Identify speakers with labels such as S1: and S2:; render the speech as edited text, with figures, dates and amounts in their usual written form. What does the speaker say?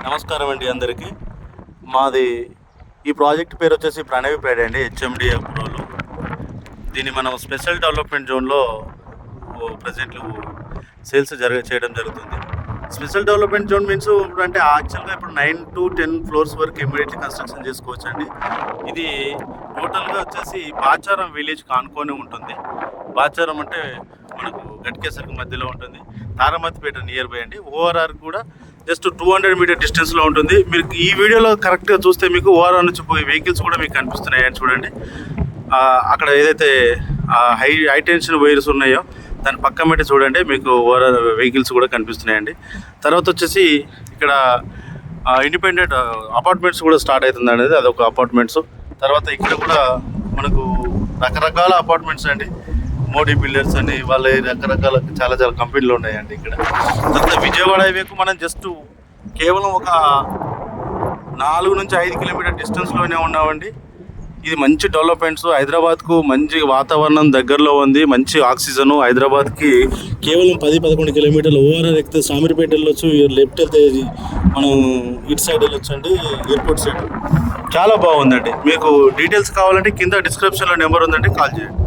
S1: నమస్కారం అండి అందరికీ. మాది ఈ ప్రాజెక్ట్ పేరు వచ్చేసి ప్రణవి ప్రైడ్ అండి, హెచ్ఎండి అప్రూవల్. దీన్ని మనం స్పెషల్ డెవలప్మెంట్ జోన్లో ప్రజెంట్ సేల్స్ చేయడం జరుగుతుంది. స్పెషల్ డెవలప్మెంట్ జోన్ మీన్స్ అంటే యాక్చువల్గా ఇప్పుడు 9 to 10 ఫ్లోర్స్ వరకు ఇమ్మీడియట్లీ కన్స్ట్రక్షన్ చేసుకోవచ్చు అండి. ఇది టోటల్గా వచ్చేసి బాచారం విలేజ్ కానుకొని ఉంటుంది. బాచారం అంటే మనకు గట్కేసర్కి మధ్యలో ఉంటుంది, తారామతిపేట నియర్ బై అండి. ఓఆర్ఆర్ కూడా జస్ట్ 200 మీటర్ డిస్టెన్స్లో ఉంటుంది. మీరు ఈ వీడియోలో కరెక్ట్గా చూస్తే మీకు ఓఆర్ఆర్ నుంచి పోయే వెహికల్స్ కూడా మీకు కనిపిస్తున్నాయి అని చూడండి. అక్కడ ఏదైతే హై టెన్షన్ వైర్స్ ఉన్నాయో దాని పక్క మీద చూడండి, మీకు ఓఆర్ఆర్ వెహికల్స్ కూడా కనిపిస్తున్నాయండి. తర్వాత వచ్చేసి ఇక్కడ ఇండిపెండెంట్ అపార్ట్మెంట్స్ కూడా స్టార్ట్ అవుతుంది అనేది, అదొక అపార్ట్మెంట్స్. తర్వాత ఇక్కడ కూడా మనకు రకరకాల అపార్ట్మెంట్స్ అండి. మోడీ బిల్డర్స్ అని వాళ్ళ రకరకాల చాలా కంపెనీలు ఉన్నాయండి ఇక్కడ. తర్వాత విజయవాడ హైవేకు మనం జస్ట్ కేవలం ఒక 4 నుంచి 5 కిలోమీటర్ డిస్టెన్స్లోనే ఉన్నామండి. ఇది మంచి డెవలప్మెంట్స్. హైదరాబాద్కు మంచి వాతావరణం దగ్గరలో ఉంది, మంచి ఆక్సిజన్. హైదరాబాద్కి కేవలం 10-11 కిలోమీటర్లు. ఓఆర్ఆర్ ఎక్కితే సామిరిపేట వెళ్ళొచ్చు, లెఫ్ట్ వెళ్తే మనం ఇటు సైడ్ వెళ్ళొచ్చు అండి, ఎయిర్పోర్ట్ సైడ్. చాలా బాగుందండి. మీకు డీటెయిల్స్ కావాలంటే కింద డిస్క్రిప్షన్లో నెంబర్ ఉందండి, కాల్ చేయండి.